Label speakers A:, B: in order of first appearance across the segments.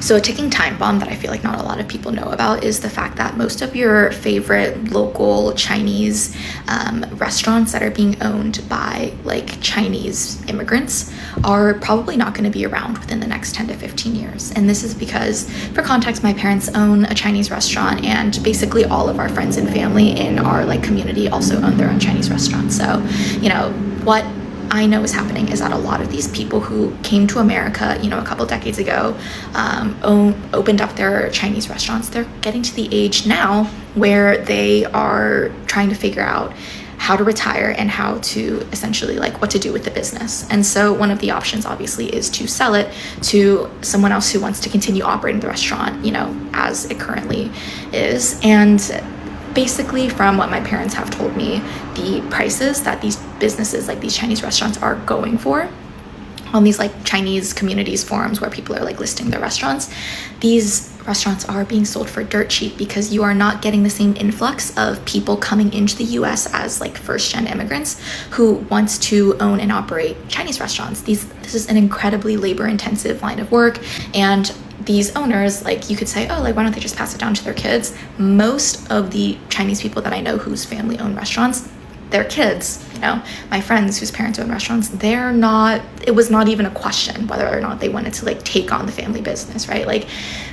A: So a ticking time bomb that I feel like not a lot of people know about is the fact that most of your favorite local Chinese restaurants that are being owned by like Chinese immigrants are probably not going to be around within the next 10 to 15 years. And this is because, for context, my parents own a Chinese restaurant, and basically all of our friends and family in our like community also own their own Chinese restaurants. So, what I know is happening is that a lot of these people who came to America, a couple decades ago, opened up their Chinese restaurants. They're getting to the age now where they are trying to figure out how to retire and how to essentially like what to do with the business. And so one of the options obviously is to sell it to someone else who wants to continue operating the restaurant, as it currently is. And basically, from what my parents have told me, the prices that these businesses, like these Chinese restaurants, are going for on these like Chinese communities forums where people are like listing their restaurants, these restaurants are being sold for dirt cheap because you are not getting the same influx of people coming into the US as like first-gen immigrants who wants to own and operate Chinese restaurants. This is an incredibly labor-intensive line of work, and these owners, like you could say, oh, like why don't they just pass it down to their kids? Most of the Chinese people that I know whose family own restaurants, their kids, my friends whose parents own restaurants, it was not even a question whether or not they wanted to like take on the family business, right? Like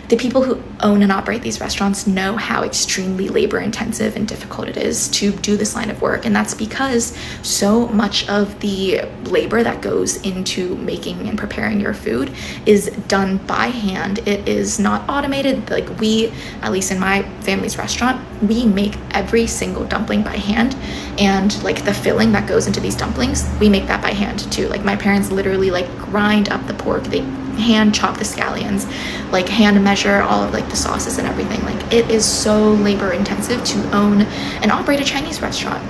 A: the people who own and operate these restaurants know how extremely labor intensive and difficult it is to do this line of work. And that's because so much of the labor that goes into making and preparing your food is done by hand. It is not automated. Like we, at least in my family's restaurant, we make every single dumpling by hand. And like the filling that goes into these dumplings, we make that by hand too. Like my parents literally like grind up the pork. They hand chop the scallions, like hand measure all of like the sauces and everything. Like it is so labor intensive to own and operate a Chinese restaurant.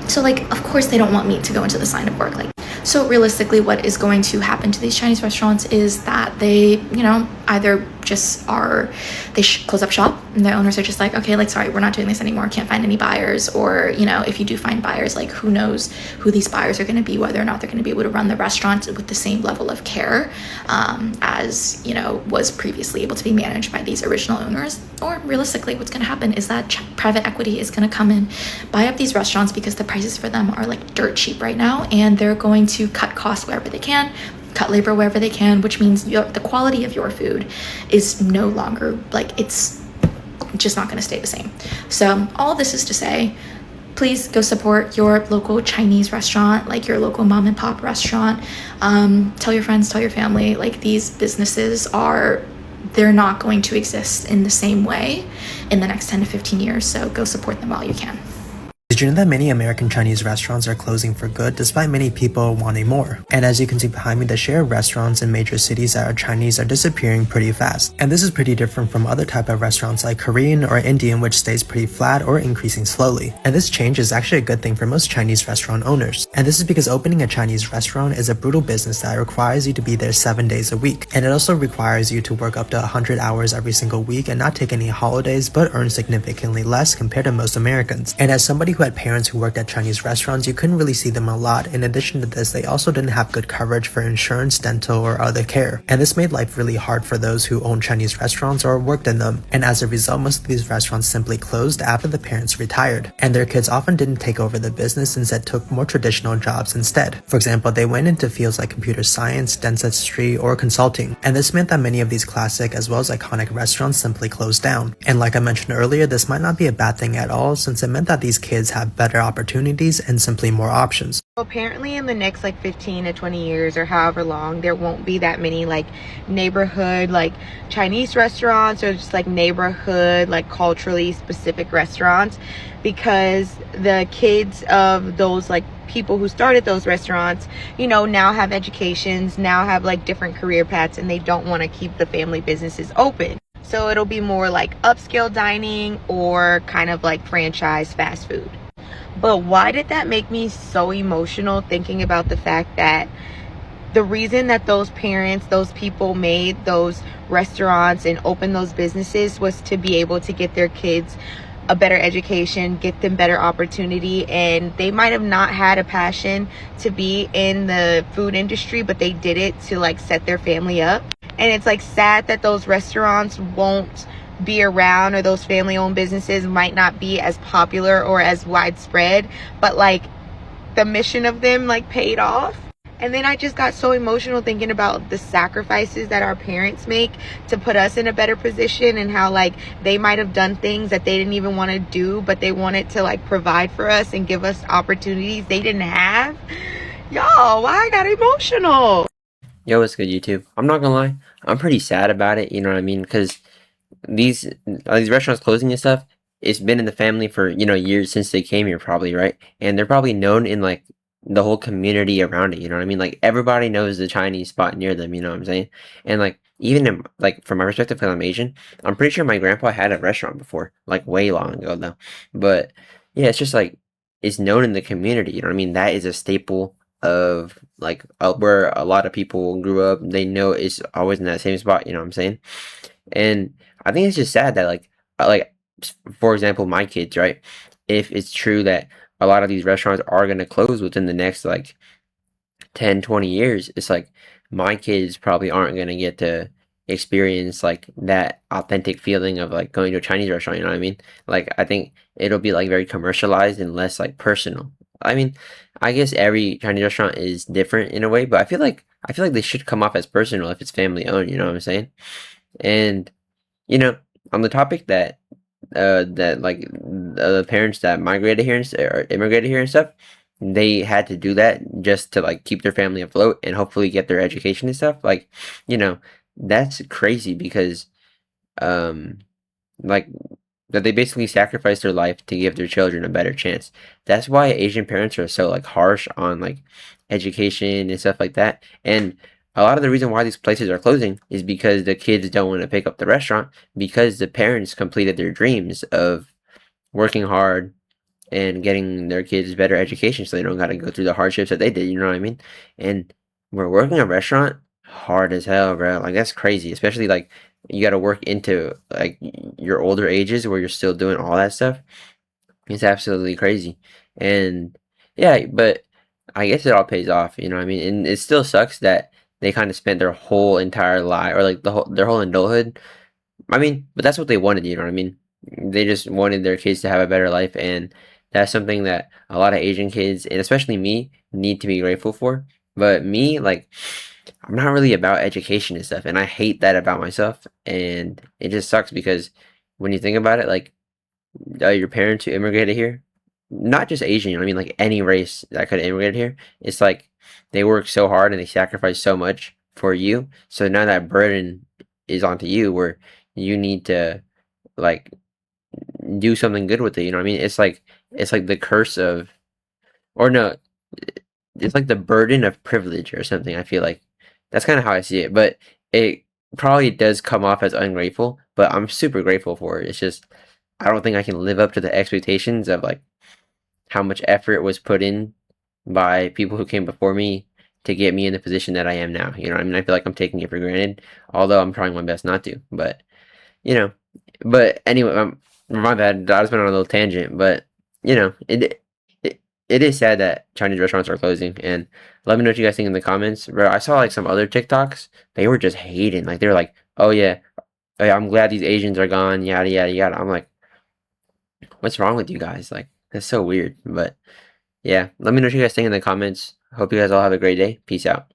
A: So like, of course they don't want me to go into this line of work. Like, so realistically, what is going to happen to these Chinese restaurants is that they, either just close up shop and their owners are just like, okay, like, sorry, we're not doing this anymore. Can't find any buyers. Or, if you do find buyers, like who knows who these buyers are going to be, whether or not they're going to be able to run the restaurant with the same level of care as, was previously able to be managed by these original owners. Or realistically, what's going to happen is that private equity is going to come in, buy up these restaurants because the prices for them are like dirt cheap right now. And they're going to cut costs wherever they can, cut labor wherever they can, which means the quality of your food is no longer, like, it's just not going to stay the same. So all this is to say, please go support your local Chinese restaurant, like your local mom and pop restaurant. Tell your friends, tell your family, like these businesses they're not going to exist in the same way in the next 10 to 15 years. So go support them while you can.
B: Did you know that many American Chinese restaurants are closing for good despite many people wanting more? And as you can see behind me, the share of restaurants in major cities that are Chinese are disappearing pretty fast. And this is pretty different from other type of restaurants like Korean or Indian, which stays pretty flat or increasing slowly. And this change is actually a good thing for most Chinese restaurant owners. And this is because opening a Chinese restaurant is a brutal business that requires you to be there 7 days a week. And it also requires you to work up to 100 hours every single week and not take any holidays, but earn significantly less compared to most Americans. And as somebody who had parents who worked at Chinese restaurants, you couldn't really see them a lot. In addition to this, they also didn't have good coverage for insurance, dental, or other care. And this made life really hard for those who owned Chinese restaurants or worked in them. And as a result, most of these restaurants simply closed after the parents retired. And their kids often didn't take over the business, instead took more traditional jobs instead. For example, they went into fields like computer science, dentistry, or consulting. And this meant that many of these classic as well as iconic restaurants simply closed down. And like I mentioned earlier, this might not be a bad thing at all, since it meant that these kids have better opportunities and simply more options.
C: Apparently in the next like 15 to 20 years or however long, there won't be that many like neighborhood like Chinese restaurants or just like neighborhood like culturally specific restaurants, because the kids of those like people who started those restaurants, now have educations, now have like different career paths, and they don't want to keep the family businesses open. So it'll be more like upscale dining or kind of like franchise fast food. But why did that make me so emotional, thinking about the fact that the reason that those parents, those people made those restaurants and opened those businesses was to be able to get their kids a better education, get them better opportunity. And they might have not had a passion to be in the food industry, but they did it to like set their family up. And it's like sad that those restaurants won't be around, or those family owned businesses might not be as popular or as widespread, but like the mission of them like paid off. And then I just got so emotional thinking about the sacrifices that our parents make to put us in a better position, and how like they might have done things that they didn't even want to do, but they wanted to like provide for us and give us opportunities they didn't have. Y'all, why I got emotional?
D: Yo, what's good, YouTube? I'm not gonna lie, I'm pretty sad about it. You know what I mean? Because these these restaurants closing and stuff, it's been in the family for years since they came here, probably, right? And they're probably known in like the whole community around it. You know what I mean? Like everybody knows the Chinese spot near them. You know what I'm saying? And like even in, like from my perspective, because I'm Asian, I'm pretty sure my grandpa had a restaurant before, like way long ago though. But yeah, it's just like it's known in the community. You know what I mean? That is a staple of like where a lot of people grew up. They know it's always in that same spot. You know what I'm saying? And I think it's just sad that like for example, my kids, right? If it's true that a lot of these restaurants are going to close within the next like 10, 20 years, it's like my kids probably aren't going to get to experience like that authentic feeling of like going to a Chinese restaurant, you know what I mean? Like I think it'll be like very commercialized and less like personal. I mean, I guess every Chinese restaurant is different in a way, but I feel like they should come off as personal if it's family owned, you know what I'm saying? And on the topic that like the parents that migrated here or immigrated here and stuff, they had to do that just to like keep their family afloat and hopefully get their education and stuff. Like, you know, that's crazy because um like that they basically sacrificed their life to give their children a better chance. That's why Asian parents are so like harsh on like education and stuff like that. And a lot of the reason why these places are closing is because the kids don't want to pick up the restaurant because the parents completed their dreams of working hard and getting their kids better education so they don't got to go through the hardships that they did, you know what I mean? And we're working a restaurant hard as hell, bro. Like that's crazy, especially like you got to work into like your older ages where you're still doing all that stuff. It's absolutely crazy. And yeah, but I guess it all pays off, you know what I mean? And it still sucks that they kind of spent their whole entire life or like their whole adulthood. I mean, but that's what they wanted, you know what I mean? They just wanted their kids to have a better life, and that's something that a lot of Asian kids, and especially me, need to be grateful for. But me, like, I'm not really about education and stuff, and I hate that about myself, and it just sucks because when you think about it, like, your parents who immigrated here, not just Asian, you know what I mean? Like, any race that could have immigrated here, it's like they work so hard and they sacrifice so much for you, so now that burden is onto you where you need to like do something good with it. You know what I mean? It's like the curse of, or no, it's like the burden of privilege or something. I feel like that's kind of how I see it. But it probably does come off as ungrateful. But I'm super grateful for it. It's just I don't think I can live up to the expectations of like how much effort was put in by people who came before me to get me in the position that I am now. You know what I mean? I feel like I'm taking it for granted, although I'm trying my best not to. But you know, but anyway, my bad. I just went on a little tangent, but it is sad that Chinese restaurants are closing. And let me know what you guys think in the comments. Bro, I saw like some other TikToks. They were just hating. Like they were like, "Oh yeah, oh, yeah, I'm glad these Asians are gone." Yada yada yada. I'm like, what's wrong with you guys? Like that's so weird. But yeah, let me know what you guys think in the comments. Hope you guys all have a great day. Peace out.